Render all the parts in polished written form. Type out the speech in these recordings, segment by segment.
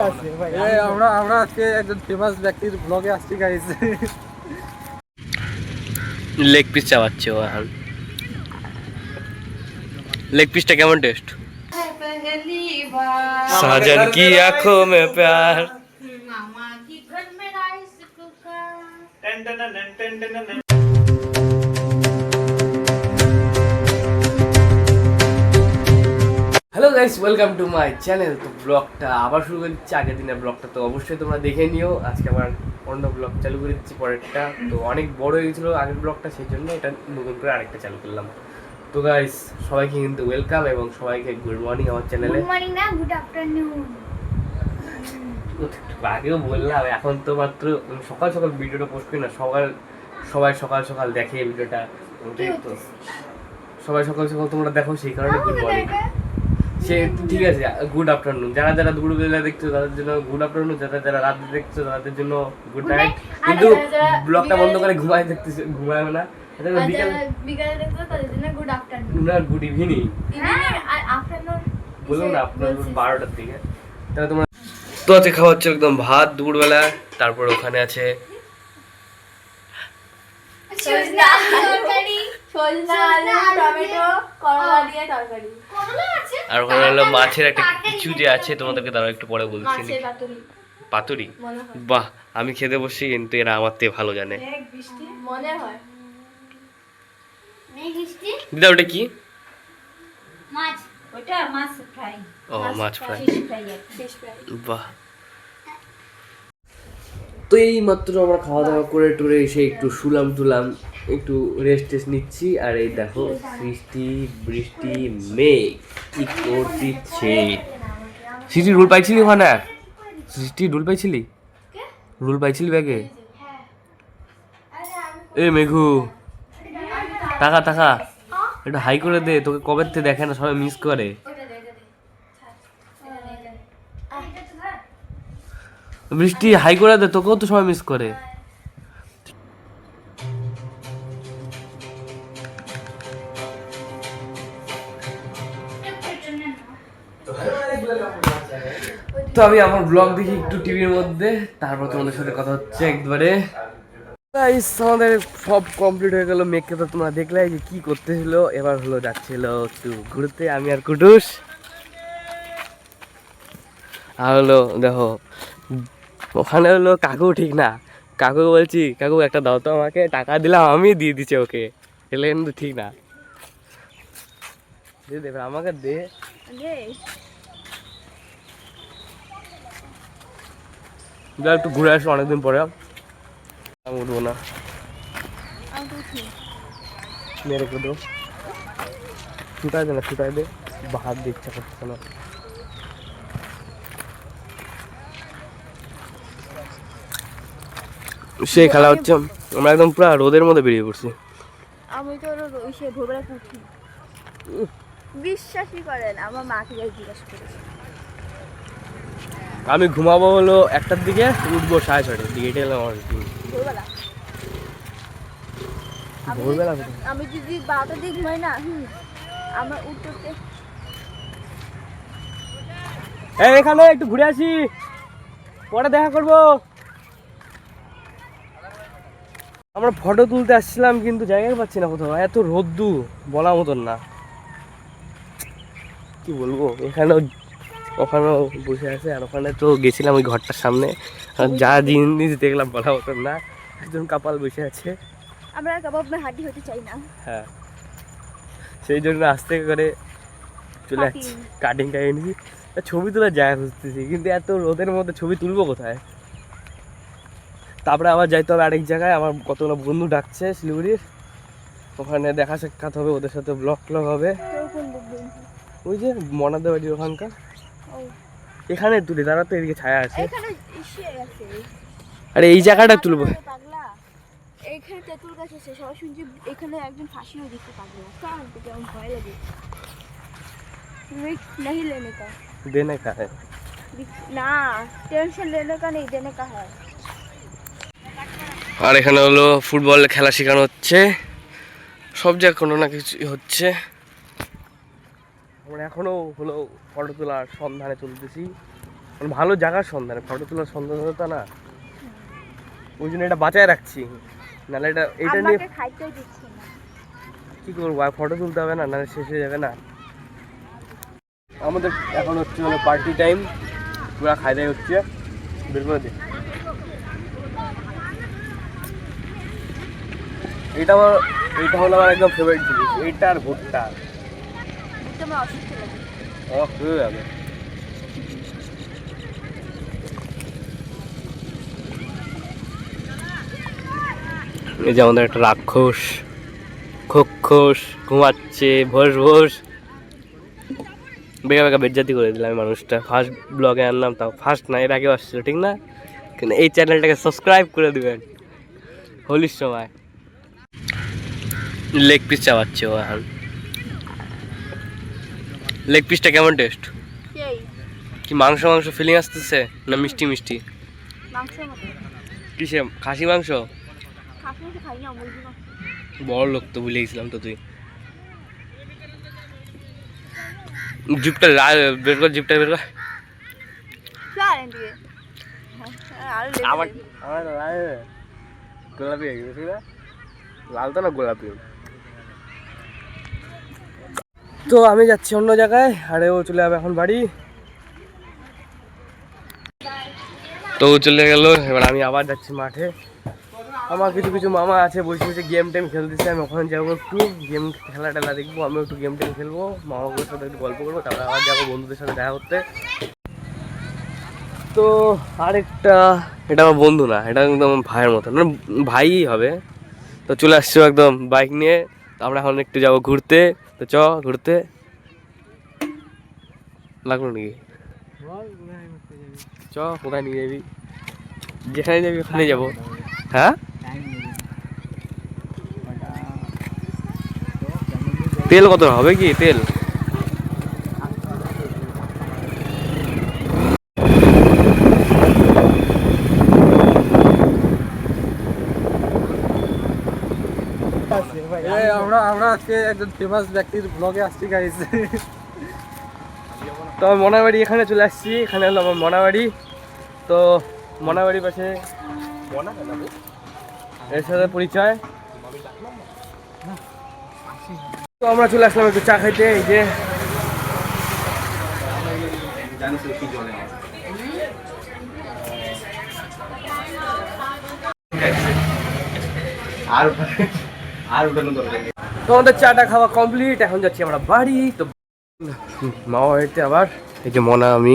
আমরা আজকে একজন ফেমাস ব্যক্তির ব্লগে আসছি গাইস। লেগ পিস চাবাচ্ছে ও এখন। লেগ পিসটা কেমন টেস্ট? সাজন কি আঁখোं में प्यार। मामा की घर में rice cooker. Hello guys, welcome to my channel. তো ব্লগটা আবার শুরু করে দিচ্ছি। আগের দিনের ব্লগটা তো অবশ্যই তোমরা দেখে নিও। আজকে আবার অন্য ব্লগ চালু করে দিচ্ছি পরেরটা। তো অনেক বড় হয়ে গেছিলো আগের ব্লগটা, সেই জন্য এটা নতুন করে আরেকটা চালু করলাম। তো গাইস সবাইকে কিন্তু ওয়েলকাম এবং সবাইকে গুড মর্নিং আমার চ্যানেলে। গুড মর্নিং না, গুড আফটারনুন। আগেও বললাম, এখন তো মাত্র সকাল সকাল ভিডিওটা পোস্ট করি না। সবাই সকাল সকাল দেখে ভিডিওটা। তো সবাই সকাল সকাল তোমরা দেখো, সেই কারণে গুড মর্নিং। সে ঠিক আছে, গুড আফটারনুন। যারা যারা দুপুরবেলা দেখছো তাদের জন্য গুড আফটারনুন, যারা যারা রাতে দেখছো তাদের জন্য গুড নাইট। কিন্তু ব্লগটা বন্ধ করে ঘুমায় না। বিকালে দেখছো তাদের জন্য গুড আফটারনুন না, গুড ইভিনিং। আর আফটারনুন বললাম না, আপনার 12টার দিকে। তাহলে তোমার তো আছে খাওয়া হচ্ছে একদম ভাত দুপুরবেলা। তারপর ওখানে আছে সজনা তরকারি, সজনা আলু টমেটো করলা দিয়ে তরকারি, করলা আছে। আর ওখানে হলো মাছের একটা কিছু যে আছে, তোমাদেরকে তারা একটু পরে বলছি। মাছের পাতুরি। পাতুরি? বাহ, আমি খেতে বসছি কিন্তু এরা আমার থেকে ভালো জানে। মেঘ বৃষ্টি মনে হয়। মেঘ বৃষ্টি দিদা ওটা কি? মাছ, ওটা মাছ ফ্রাই। ও, মাছ ফ্রাই। Fish fry. বাহ। তো এই মাত্র আমরা খাওয়া দাওয়া করে টুরে এসে একটু শুলাম একটু রেস্ট টেস্ট নিচ্ছি। আর এই দেখো বৃষ্টি মেঘ কি করতেছে। সৃষ্টি রুল পাইছিলি ওখানে? সৃষ্টি রুল পাইছিলি? রুল পাইছিলি ব্যাগে? এ মেঘু, টাকা একটু হাই করে দে। তোকে কবে থেকে দেখে না, সবাই মিস করে। বৃষ্টি হাই করে দে, তোকেও তো সবাই মিস করে। তো আমি আমার ব্লগ দেখি একটু টিভির মধ্যে, তারপর তোমাদের সাথে কথা হচ্ছে একবারে। আমাদের সব কমপ্লিট হয়ে গেল। মেঘকে তো তোমরা দেখলে যে কি করতেছিল। এবার হলো যাচ্ছিল একটু ঘুরতে, আমি আর কুটুস। আর হলো দেখো ওখানে হলো কাকু ঠিক না। কাকু বলছি, কাকু একটা দাও তো আমাকে। টাকা দিলাম, আমি দিয়ে দিচ্ছি ওকে। এলে কিন্তু ঠিক না। দিয়ে দেবে আমাকে, দে। একটু ঘুরে আসো অনেকদিন পরে। আমি উঠবো না, মেরে কোদো ছুটাই দে না, ছুটাই দে। হাত দিয়ে ইচ্ছা করতেছে না। সেই খেলা হচ্ছে। আমরা একদম পুরো রোদের মধ্যে বেরিয়ে পড়ছি। আমি তো ভোরবেলা উঠি, বিশ্বাসই করেন। আমার মাকে যাই জিজ্ঞাসা করেছি। আমি ঘুমাবো হলো 1টার দিকে, উঠবো 6:30টার দিকে। এটা হলো আমার ভোরবেলা। ভোরবেলা। আমি যদি 12টার দিকে ঘুমাই না, আমার উঠতে এখানে একটু ঘুরে আসি, পরে দেখা করবো। আমরা ফটো তুলতে আসছিলাম কিন্তু জায়গায় পাচ্ছি না কোথাও। এত রোদ্দু বলার মতন না, কি বলবো। ওখানেও বসে আছে। আর ওখানে তো গেছিলাম ওই ঘরটার সামনে, যা জিনিস দেখলাম বলার মতন না। একজন কাপাল বসে আছে। আমরা কাবাব মে হাড্ডি হতে চাই না। হ্যাঁ, সেই জন্য আস্তে করে চলে যাচ্ছি, কাটিং নিয়েছি। ছবি তোলার জায়গা খুঁজতেছি, কিন্তু এত রোদের মধ্যে ছবি তুলবো কোথায়? তারপরে আবার যাইতে হবে আরেক জায়গায়। আমার কতগুলো বন্ধু ডাকছে শিলিগুড়ির, ওখানে দেখা সাক্ষাৎ হবে, ওদের সাথে ব্লগ হবে। ওই যে মনাদের বাড়ি ওখানকার। এখানে তুলি, দাঁড়া তো, এদিকে ছায়া আছে। আরে এই জায়গাটা তুলবো। এইখানে তেঁতুল গাছ আছে, সবাই শুনছি এখানে একজন ফাঁসিও দিচ্ছে পাগলা। কারণ তো কেমন ভয় লাগে। नहीं लेने का, देने का है না, টেনশন लेने का नहीं, देने का है। আর এখানে হলো ফুটবল খেলা শেখানো হচ্ছে। সব জায়গায় কোনো না কিছু হচ্ছে। আমরা এখনো হলো ফটো তোলার সন্ধানে চলতেছি। মানে ভালো জায়গার সন্ধানে, ফটো তোলার সন্ধান হতো না, ওই জন্য এটা বাঁচায় রাখছি, নাহলে এটা নিয়ে কি করবো, ফটো তুলতে হবে না, নাহলে শেষ হয়ে যাবে না। আমাদের এখন হচ্ছে মানে পার্টি টাইম, পুরা খাই দাই হচ্ছে, বের করে দিই। এটা হলো আমার একদম ফেভারিট জিনিস, এইটা আর ভুট্টা হয়ে যাবে। এই যে আমাদের একটা রাক্ষস খোক্ষস ঘুমাচ্ছে ভোস ভোস, বেকা বেকা বেজ্জাতি করে দিলাম মানুষটা। ফার্স্ট ব্লগে আনলাম, তাও ফার্স্ট না, এর আগেও আসছিল ঠিক না, কিন্তু এই চ্যানেলটাকে সাবস্ক্রাইব করে দিবেন হোলির সময়। লেগ পিস চাবাচ্ছে ও এখন। লেগ পিসটা কেমন টেস্ট? কি মাংস মাংস ফিলিং আসতেছে না মিষ্টি মিষ্টি? কিসে, খাসি মাংস? বড় লোক তো, ভুলে গেছিলাম তো। তুই জিপটা বের কর, জিপটা বের কর। আমার গোলাপি হয়ে গেছে, লাল তো না গোলাপি। তো আমি যাচ্ছি অন্য জায়গায়, আরে ও চলে যাবে এখন বাড়ি। তো ও চলে গেল, এবার আমি আবার যাচ্ছি মাঠে। আমার কিছু মামা আছে বসে বসে গেম টেম খেলতেছে, আমি ওখানে যাবো, একটু গেম খেলা টেলা দেখবো, আমিও একটু গেম টেম খেলবো, মামাগুলোর সাথে একটু গল্প করবো, তারপরে আবার যাবো বন্ধুদের সাথে দেখা করতে। তো আরেকটা, এটা আমার বন্ধু না, এটা একদম ভাইয়ের মতো, মানে ভাইই হবে। তো চলে আসছো একদম বাইক নিয়ে, তো আমরা এখন একটু যাবো ঘুরতে। তো ঘুরতে লাগলো নাকি? কোথায় নিয়ে যাবি? যেখানে যাবি ওখানে যাবো। হ্যাঁ, তেল কত হবে কি তেল? আমরা আজকে একজন ফেমাস ব্যক্তির ব্লগে আসছি গাইস। তো আমি মনাবাড়ি এখানে চলে আসছি, এখানে হলো আমার মনাবাড়ি। তো মনাবাড়ির পাশে এর সাথে পরিচয়। তো আমরা চলে আসলাম একটু চা খাইতে। এই যে তো আমাদের চাটা খাওয়া কমপ্লিট, এখন যাচ্ছি আমরা বাড়ি। তো মামা বাড়িতে আবার, এই যে মনা, আমি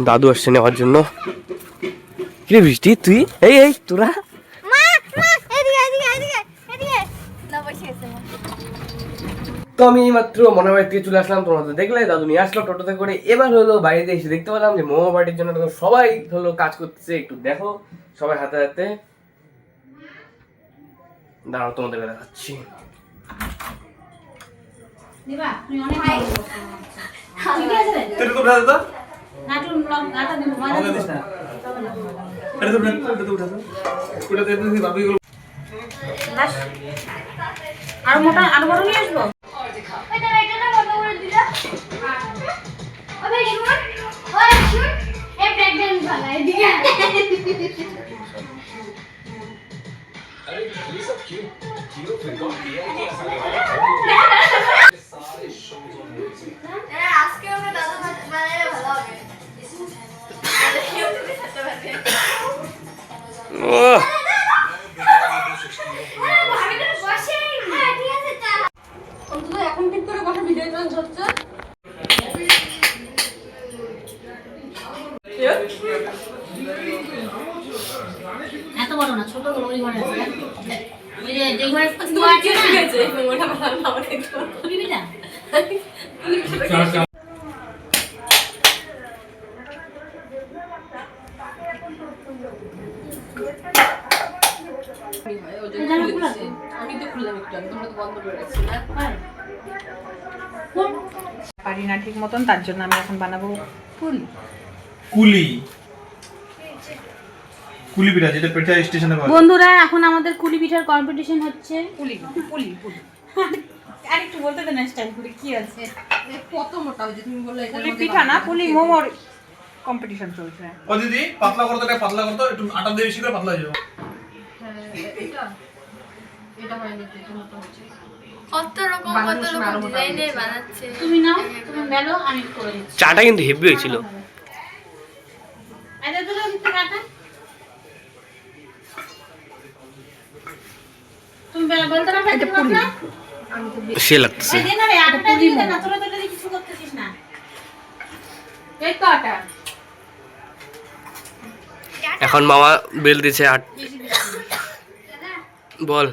দাদু আসছে নেওয়ার জন্য। কি বৃষ্টি তুই, এই তোরা? তো আমি মাত্র মনের বাড়ি থেকে চলে আসলাম, তোমরা তো দেখলে দাদু নিয়ে আসলো টোটোতে করে। এবার হলো বাড়িতে এসে দেখতে পেলাম যে মোমো বাড়ির জন্য সবাই হলো কাজ করতেছে, একটু দেখো সবাই হাতে হাতে। দাঁড়াও তোমাদের দেখাচ্ছি। আর মোটা আর বড় নিয়ে আসবো। এখন ঠিক করে বসে ভিডিও চলছে। এত বড় না, ছোট ওই ঘরে আছে। ওই যে ঘরে তো আছে না, ওটা ভালো না আমাকে দিবি না। আমি তো খুললাম একটু, তোমরা তো বন্ধ করে রাখছি না। পারি না ঠিক মতন, তার জন্য আমি এখন বানাবো কুলি পিঠা, যেটা পিঠা স্টেশনে পাওয়া যায়। বন্ধুরা এখন আমাদের কুলি পিঠার কম্পিটিশন হচ্ছে। পুলি পুলি পুলি আর একটু বলতে দেন স্টাইল করে কি আছে। কত মোটা হয়েছে তুমি বললে এটা পুলি পিঠা না পুলি মোমোর কম্পিটিশন চলছে। ও দিদি পাতলা করতে পাতলা করতে একটু আটা দিয়ে বেশি করে পাতলা হয়ে যাবে। এটা হয়নি এটা মোটা হচ্ছে। কত রকম ডিজাইনের বানাচ্ছে। তুমি নাও তুমি মেলো আমি করে দিচ্ছি। চাটা কিন্তু হেভি হয়েছিল। আরে দুটো দিতে কাটা তুমি বলতে পারবে এটা পুলি সে লাগছে। এই দিন আরে আটা দিতে না তোরা তোরা কিছু করতেছিস না এই তো আটা এখন মামা বেল দিছে আট বল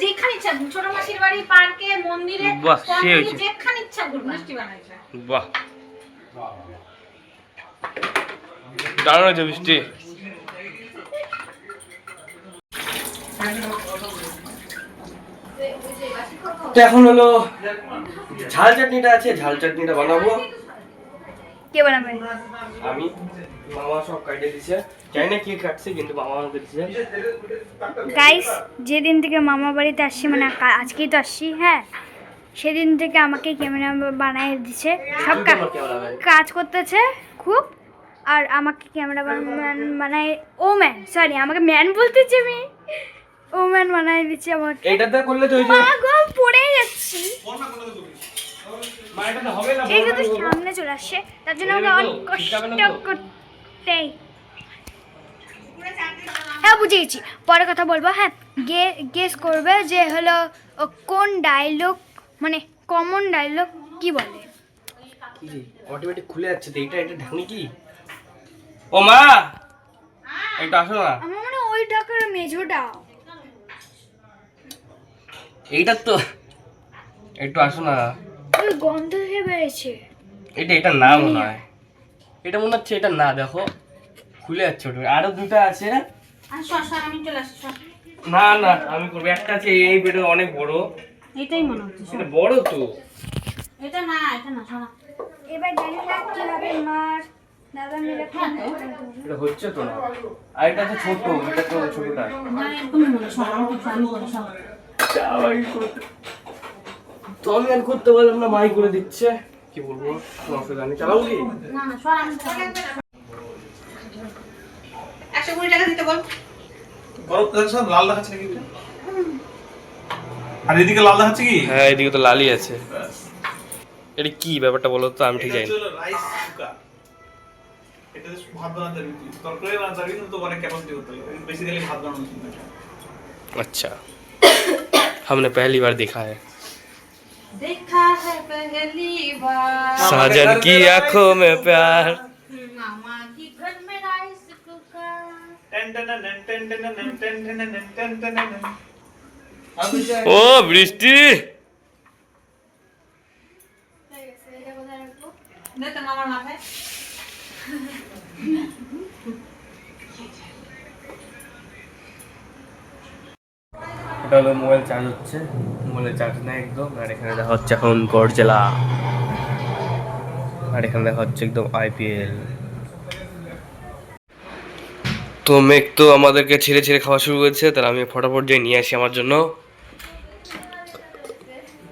যেখানে ইচ্ছা ছোট মাসির বাড়ি পার্কে মন্দিরে বাহ, সে হয়েছে। যেখানে ইচ্ছা ঘুরবে বাহ দারুণ হয়েছে বৃষ্টি। তো এখন হলো ঝাল চাটনিটা আছে, ঝাল চাটনিটা বানাবো কে বানাবে? আমি। মামা সব কাটে দিছে, জানি না কে কাটছে কিন্তু মামা আমাকে দিছে। গাইস, যেদিন থেকে মামা বাড়িতে আসছি মানে আজকেই তো আসছি, হ্যাঁ সেদিন থেকে আমাকে ক্যামেরা বানায় দিছে, সব কাজ করতেছে খুব। আর আমাকে ক্যামেরা বানায় সরি আমাকে ম্যান বলতেছি আমি, ম্যান বানায় দিচ্ছে আমাকে। এইটাতে করলে তো মা গো পড়ে যাচ্ছি, মা এটাতে হবে না, এই যদি সামনে চলে আসছে তার জন্য আমাকে অনেক কষ্ট করতেই। হ্যাঁ বুঝে গেছি, পরে কথা বলবো। হ্যাঁ গেস করবে যে হলো কোন ডায়লগ মানে কমন ডায়লগ কি বলে। কি রে অটোমেটিক খুলে যাচ্ছে তো, এটা ঢাকনি কি? ও মা একটু আসো না। আমার মনে হয় ওই টাকার মেজোটা, এইটা তো একটু আসো না। ওই গন্ধ খেয়ে বেড়েছে। এটা না মনে হয়, এটা মনে হচ্ছে এটা না, দেখো খুলে যাচ্ছে ওটা। আরো দুটো আছে, আর সর আমি চলে আসছি সর। না না আমি করবো। একটা আছে এই বেটা অনেক বড়, এটাই মনে হচ্ছে এটা বড় তো। এটা না সর। এবার জানি না কি হবে, মার দাদা মিলে এটা হচ্ছে তো না। আর এটা আছে ছোট, এটা তো ছোটটা। না এরকমই মনে সর আমি করে সর। তো আমি আর করতে পারলাম না, মাই করে দিচ্ছে, কি বলবো তোমাকে জানি। চালাও কি না সর আমি 120 টাকা দিতে বল। গরম তেলের সাথে লাল দেখাচ্ছে নাকি এটা? আর এদিকে লাল দেখাচ্ছে কি? হ্যাঁ এদিকে তো লালই আছে। এটা কি ব্যাপারটা বলো তো, আমি ঠিক জানি। Rice cooker. এটা ভাত বানাতে পারবি, তরকারি বানাতে পারবি কিন্তু অনেক ক্যাপাসিটি করতে হবে। বেসিক্যালি ভাত বানানোর জন্য এটা। अच्छा हमने पहली बार देखा है देखा है पहली बार साजन की आंखों में प्यार। मामा की घर में राइस कुकर ओ বৃষ্টি নে তো মামার মাথায়। এটা হলো মোবাইল চার্জ হচ্ছে, মোবাইলে চার্জ নেই একদম। আর এখানে দেখা হচ্ছে এখন গডজিলা, আর এখানে দেখা হচ্ছে একদম আইপিএল। তো মেঘ তো আমাদেরকে ছেড়ে ছেড়ে খাওয়া শুরু করেছে, তাহলে আমি ফটাফট যাই নিয়ে আসি আমার জন্য।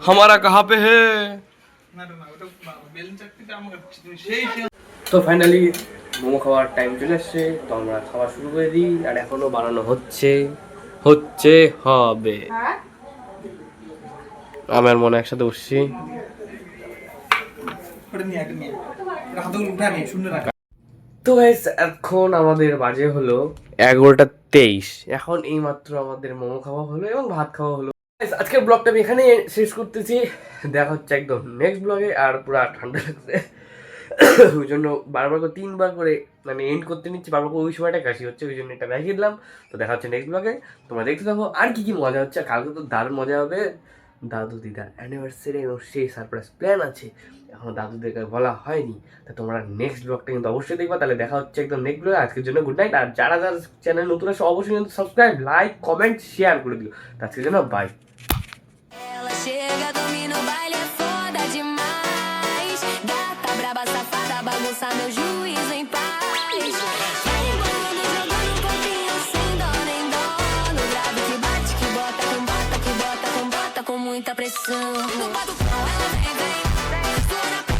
हमारा कहाँ पे है? না না ওটা বেলুন চাটনিটা আমাকে সেই তো ফাইনালি মোমো খাওয়ার টাইম চলে এসছে, তো আমরা খাওয়া শুরু করে দিই। আর এখনো বানানো হচ্ছে হবে। আমার মনে একসাথে বসছি। ওটা নিয়ে এটা নিয়ে হাতগুলো উঠা নিয়ে শূন্য রাখা। তো গাইস এখন আমাদের বাজে হলো 11:23। এখন এইমাত্র আমাদের মোমো খাওয়া হলো এবং ভাত খাওয়া হলো। Guys, আজকের ব্লগটা আমি এখানে শেষ করতেছি, দেখা হচ্ছে একদম নেক্সট ব্লগে। আর পুরো ঠান্ডা লাগছে ওই জন্য বারবার করে 3বার করে মানে এন্ড করতে নিচ্ছি, বারবার করে ওই সময়টা কাশি হচ্ছে, ওই জন্য এটা দেখিয়ে দিলাম। তো দেখা হচ্ছে নেক্সট ব্লগে, তোমরা দেখতে থাকো আর কি মজা হচ্ছে। কালকে তো দারুণ মজা হবে, দাদু দিদার অ্যানিভার্সারি এবং সেই সারপ্রাইজ প্ল্যান আছে, এখনো দাদুদেরকে বলা হয়নি। তা তোমরা নেক্সট ব্লগটা কিন্তু অবশ্যই দেখবা। তাহলে দেখা হচ্ছে একদম নেক্সট ব্লগে। আজকের জন্য গুড নাইট। আর যারা যারা চ্যানেল নতুন আছে অবশ্যই কিন্তু সাবস্ক্রাইব, লাইক, কমেন্ট, শেয়ার করে দিও। আজকের জন্য by. Ela chega, domina o baile, é foda demais. Gata braba, safada, bagunça meu juízo em paz. Vai rebolando, jogando um pouquinho sem dó nem dó. No grave que bate, que bota, com bota, que bota, com bota, com muita pressão. No batucão ela vem, vem, explora.